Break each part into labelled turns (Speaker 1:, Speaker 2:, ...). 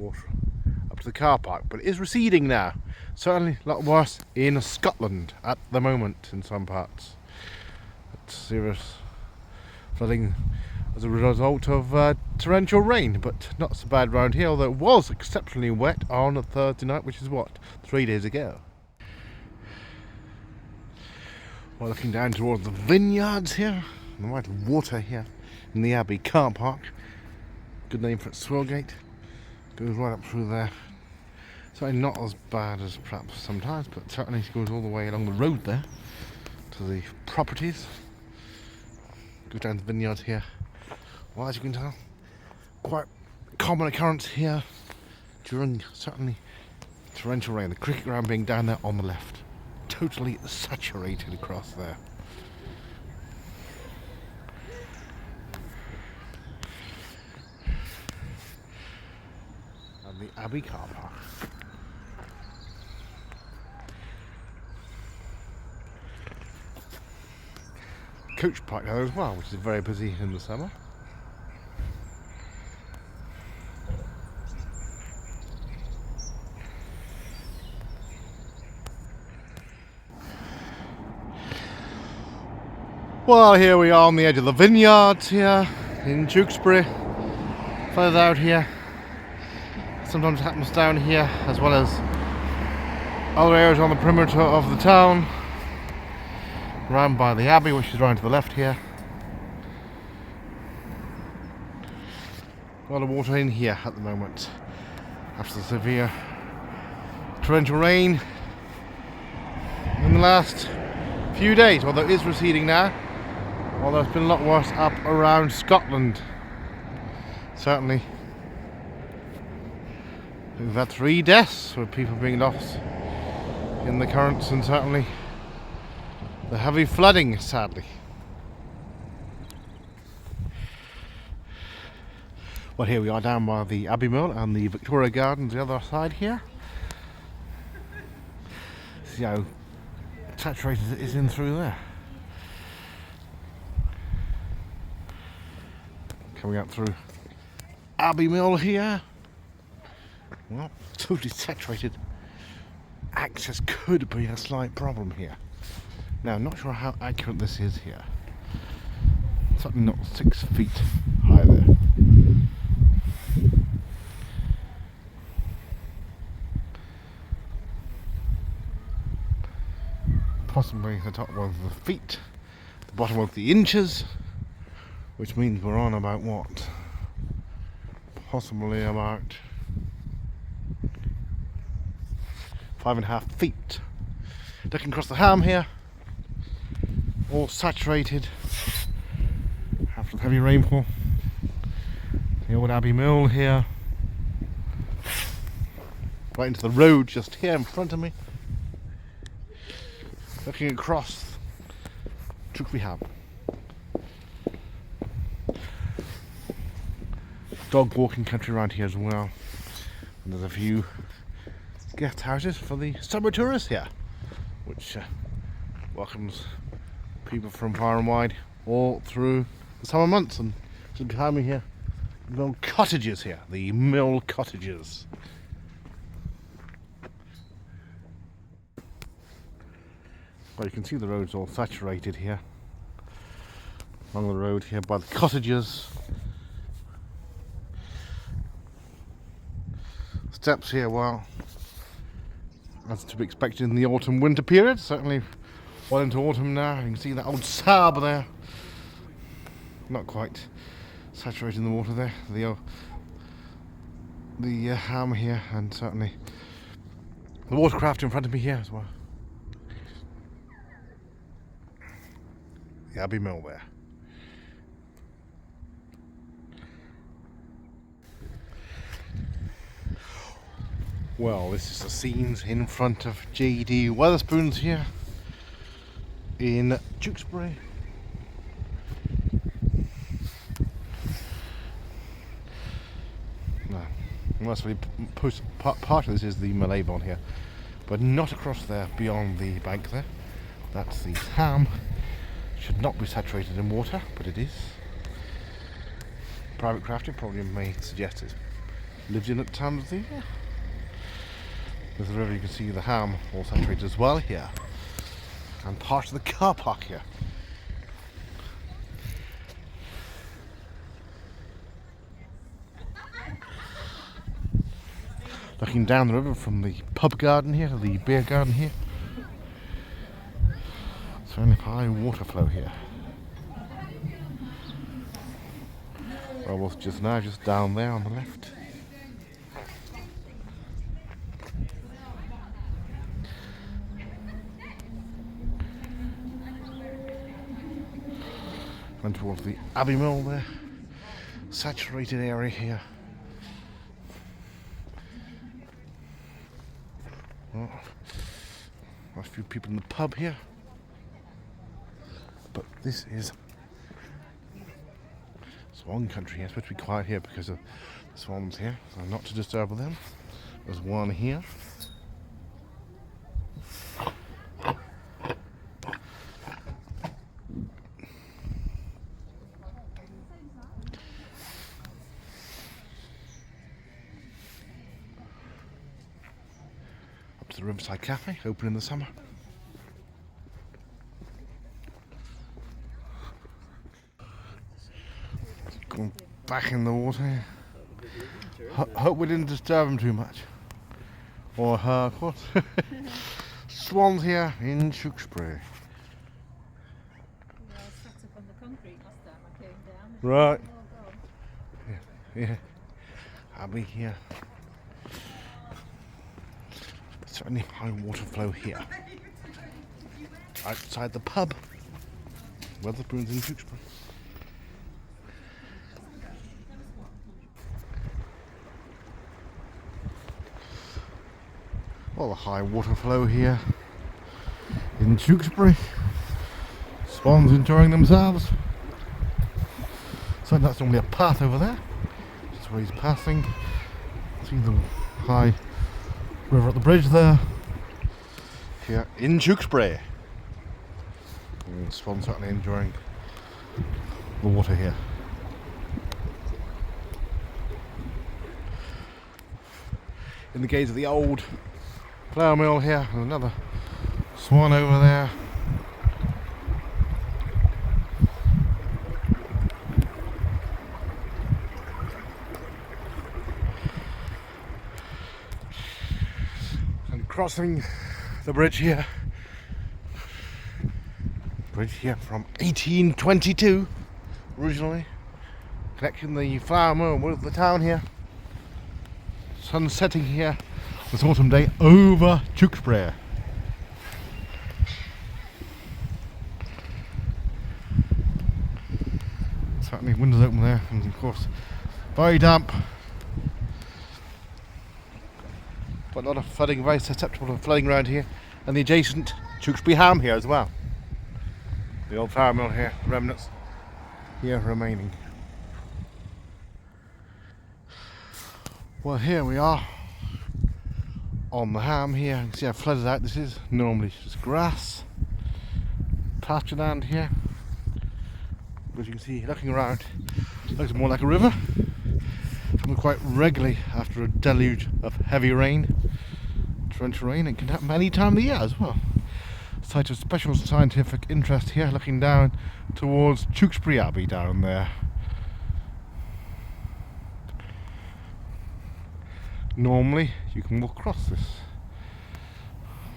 Speaker 1: water up to the car park, but it is receding now. Certainly a lot worse in Scotland at the moment in some parts. It's serious flooding as a result of torrential rain, but not so bad around here, although it was exceptionally wet on a Thursday night, which is what, 3 days ago. We're looking down towards the vineyards here, and the white water here in the Abbey car park. Good name for it, Swellgate. Goes right up through there. Certainly not as bad as perhaps sometimes, but certainly goes all the way along the road there to the properties. Goes down to the vineyards here. Well, as you can tell, quite common occurrence here during certainly torrential rain. The cricket ground being down there on the left, totally saturated across there. And the Abbey car park. Coach park there as well, which is very busy in the summer. Well, here we are on the edge of the vineyards here in Tewkesbury. Further out here. Sometimes it happens down here as well as other areas on the perimeter of the town. Around by the Abbey, which is round to the left here. A lot of water in here at the moment after the severe torrential rain in the last few days, although it is receding now. Although it's been a lot worse up around Scotland. Certainly we've had 3 deaths with people being lost in the currents, and certainly the heavy flooding, sadly. Well, here we are down by the Abbey Mill and the Victoria Gardens the other side here. See how saturated it is in through there. Coming up through Abbey Mill here. Well, totally saturated. Access could be a slight problem here. Now, I'm not sure how accurate this is here. Certainly not 6 feet high there. Possibly the top was the feet, the bottom was the inches, which means we're on about what? Possibly about 5.5 feet. Looking across the Ham here, all saturated after the heavy rainfall. The old Abbey Mill here, right into the road just here in front of me. Looking across Tewkesbury Ham. Dog walking country around here as well. And there's a few guest houses for the summer tourists here, which welcomes people from far and wide all through the summer months. And just behind me here, the old cottages here, the mill cottages. Well, you can see the road's all saturated here. Along the road here by the cottages. Steps here, well, as to be expected in the autumn winter period. Certainly well into autumn now. You can see that old Saab there. Not quite saturating the water there. The Ham here, and certainly the watercraft in front of me here as well. The Abbey Mill there. Well, this is the scenes in front of JD Wetherspoons here in Tewkesbury. Now, mercifully, part of this is the Malay Bond here, but not across there beyond the bank there. That's the Ham. Should not be saturated in water, but it is. Private crafting probably may suggest it's lived in at times of the year. There's a river, you can see the ham all saturated as well here. And part of the car park here. Looking down the river from the pub garden here, the beer garden here. It's only high water flow here. I was just now just down there on the left. And towards the Abbey Mill there. Saturated area here. Well, a few people in the pub here. But this is swan country here. It's supposed to be quiet here because of the swans here. So not to disturb them. There's one here. Up to the Riverside Cafe, open in the summer. Going back in the water. Hope we didn't disturb them too much. Or her, of course. Swans here in Tewkesbury.
Speaker 2: Yeah, I sat up on the concrete last time I came down.
Speaker 1: Right.
Speaker 2: Oh, God.
Speaker 1: Yeah. Abbey here. Certainly high water flow here. Outside the pub. Weatherspoons in Tewkesbury. Well, the high water flow here in Tewkesbury. Swans enjoying themselves. So that's normally a path over there. That's where he's passing. See the high river at the bridge there. Here in Tewkesbury. And swans certainly enjoying the water here. In the gaze of the old flour mill here, and another swan over there. And crossing the bridge here. Bridge here from 1822 originally, connecting the flour mill with the town here. Sun setting here this autumn day over Tewkesbury. Certainly windows open there, and of course very damp, but a lot of flooding, very susceptible to flooding around here, and the adjacent Tewkesbury ham here as well. The old flour mill here, remnants here remaining. Well, here we are on the ham here. You can see how flooded out this is. Normally just grass, pasture land here. But you can see, looking around, it looks more like a river. Comes quite regularly after a deluge of heavy rain, torrential rain. It can happen any time of the year as well. Site of special scientific interest here, looking down towards Tewkesbury Abbey down there. Normally you can walk across this.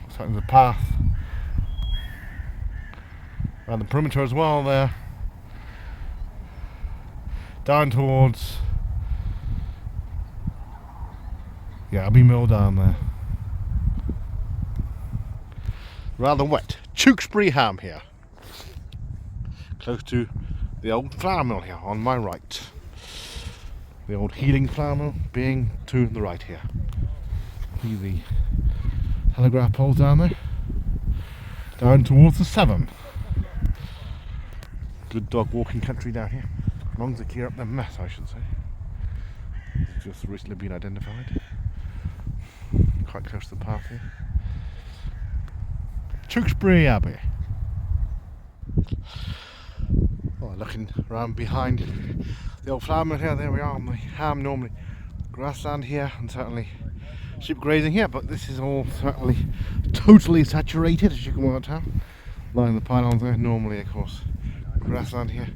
Speaker 1: Certainly the path around the perimeter as well there. Down towards Abbey Mill down there. Rather wet. Tewkesbury ham here. Close to the old flour mill here on my right. The old healing flour mill being to the right here. See the telegraph poles down there. Down towards the Severn. Good dog walking country down here. As long as they clear up their mess, I should say. It's just recently been identified. Quite close to the path here. Tewkesbury Abbey. Oh, looking around behind the old flour mill here, there we are on the ham. Normally grassland here, and certainly sheep grazing here, but this is all certainly totally saturated, as you can work out. Lining the pylons there, normally of course grassland here.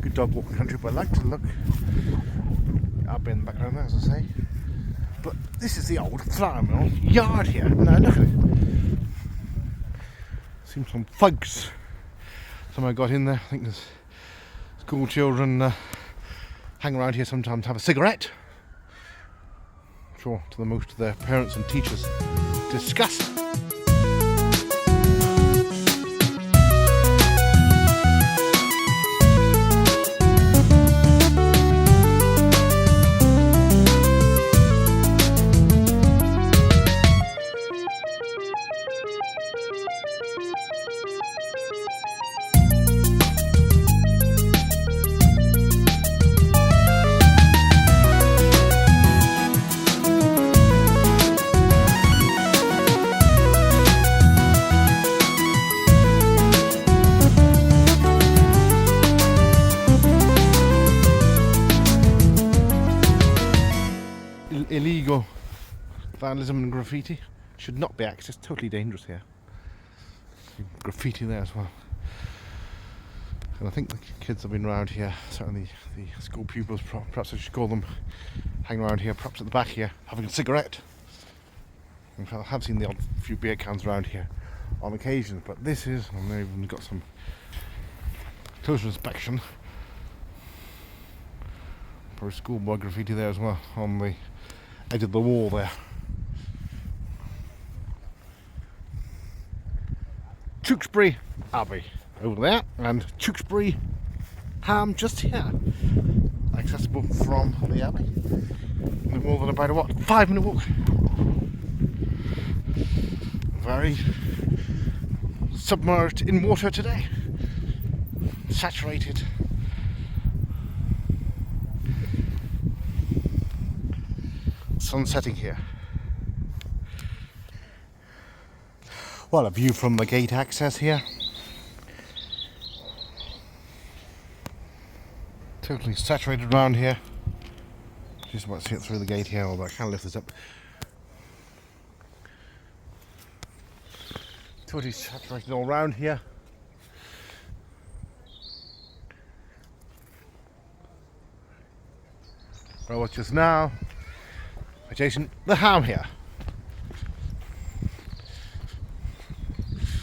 Speaker 1: Good dog walking country, but I like to look up in the background there, as I say. But this is the old flour mill yard here. Now look at it. Seems some thugs somehow got in there. I think there's school children hang around here sometimes, have a cigarette. I'm sure to the most of their parents and teachers' disgust. Illegal vandalism and graffiti should not be accessed. Totally dangerous here. Graffiti there as well. And I think the kids have been around here, certainly the school pupils, perhaps I should call them, hanging around here, perhaps at the back here, having a cigarette. In fact, I have seen the odd few beer cans around here on occasion, but this is, and they've even got some closer inspection. Probably schoolboy graffiti there as well on the edge of the wall there. Tewkesbury Abbey over there, and Tewkesbury Ham just here. Accessible from the Abbey. No more than about a 5-minute walk. Very submerged in water today. Saturated. Sun setting here. Well, a view from the gate access here. Totally saturated around here. Just about to see it through the gate here, although I can't lift this up. Totally saturated all around here. Well, what's just now adjacent the ham here.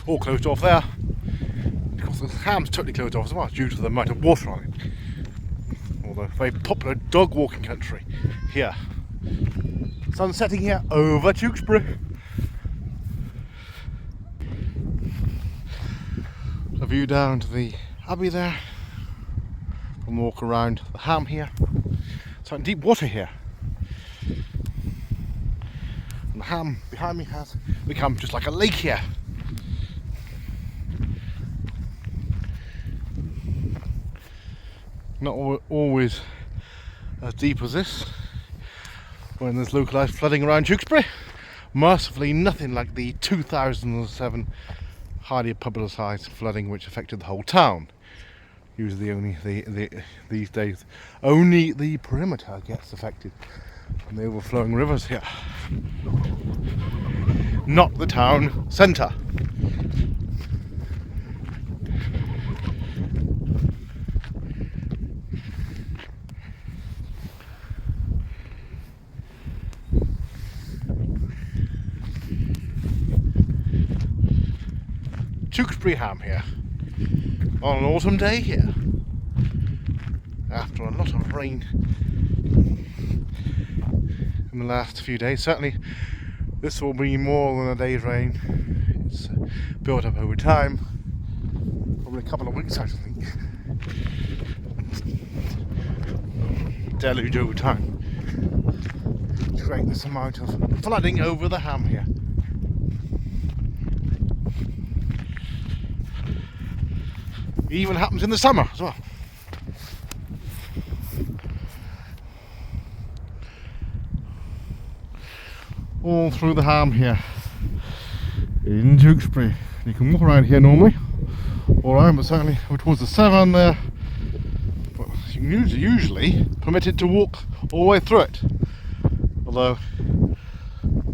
Speaker 1: All closed off there. Of course, the ham's totally closed off as well due to the amount of water on it. Although very popular dog walking country here. Sun setting here over Tewkesbury. A view down to the Abbey there. And walk around the ham here. So in deep water here. And the ham behind me has become just like a lake here. Not always as deep as this when there's localised flooding around Tewkesbury. Mercifully nothing like the 2007 highly publicised flooding which affected the whole town. Usually only these days only the perimeter gets affected and the overflowing rivers here, not the town centre. Tewkesbury ham here on an autumn day here after a lot of rain in the last few days. Certainly this will be more than a day's rain. It's built up over time, probably a couple of weeks I think. Deluge over time to create this amount of flooding over the ham here. It even happens in the summer as well. All through the ham here in Tewkesbury. You can walk around here normally, all around, but certainly towards the Severn there. But you're usually permitted to walk all the way through it. Although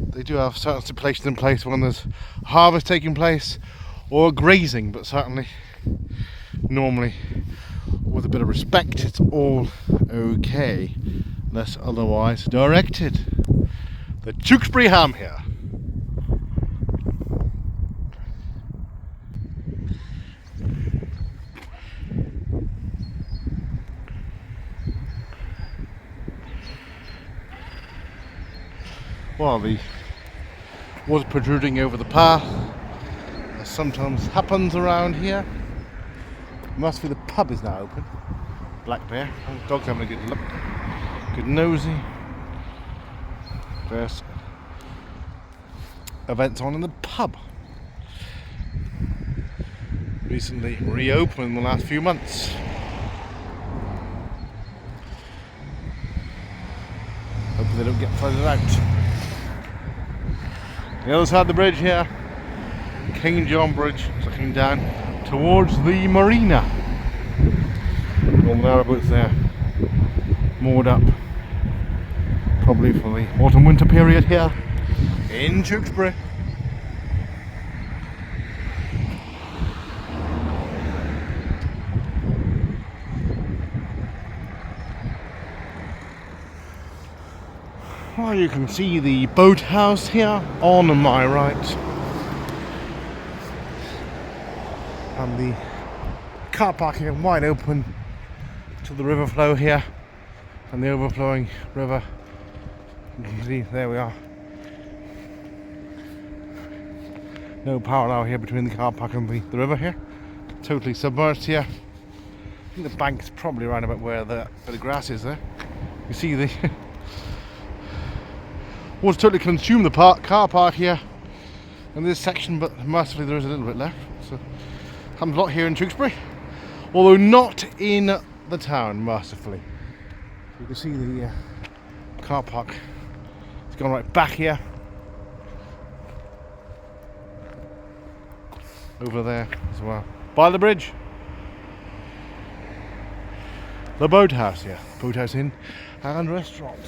Speaker 1: they do have certain stipulations in place when there's harvest taking place or grazing, but certainly normally with a bit of respect it's all okay unless otherwise directed. The Tewkesbury ham here. Well, the water protruding over the path, as sometimes happens around here. Must be the pub is now open. Black bear. Oh, dog's having a good look. Good nosy. There's events on in the pub. Recently reopened in the last few months. Hopefully they don't get flooded out. The other side of the bridge here, King John Bridge, looking down towards the marina. All the narrowboats there, moored up, probably for the autumn-winter period here in Tewkesbury. Well, you can see the boathouse here on my right, and the car park here wide open to the river flow here and the overflowing river. You can see, there we are. No parallel here between the car park and the river here. Totally submerged here. I think the bank's probably around about where the grass is there. You see the water totally consumed the car park here in this section, but mercifully there is a little bit left. So happens a lot here in Tewkesbury, although not in the town, mercifully. You can see the car park. It's gone right back here, over there as well, by the bridge. The boathouse here, boathouse inn and restaurant.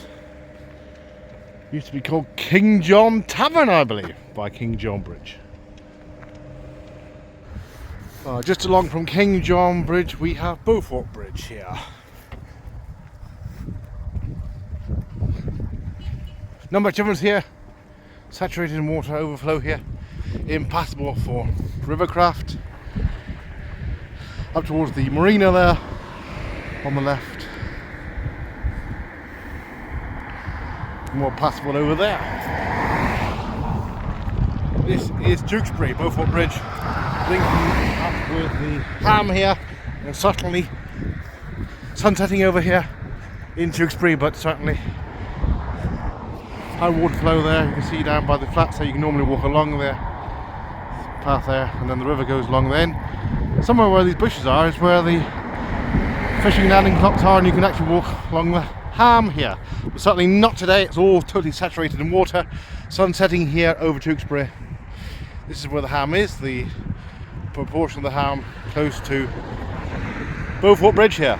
Speaker 1: Used to be called King John Tavern, I believe, by King John Bridge. Just along from King John Bridge we have Beaufort Bridge here. Not much difference here. Saturated in water, overflow here. Impassable for rivercraft. Up towards the marina there on the left. More passable over there. This is Tewkesbury, Beaufort Bridge, linking up with the ham here, and certainly sunsetting over here in Tewkesbury, but certainly high water flow there. You can see down by the flats there, you can normally walk along there, path there, and then the river goes along then. Somewhere where these bushes are is where the fishing landing clocks are, and you can actually walk along the ham here, but certainly not today. It's all totally saturated in water. Sun setting here over Tewkesbury. This is where the ham is, the proportion of the ham close to Beaufort Bridge here.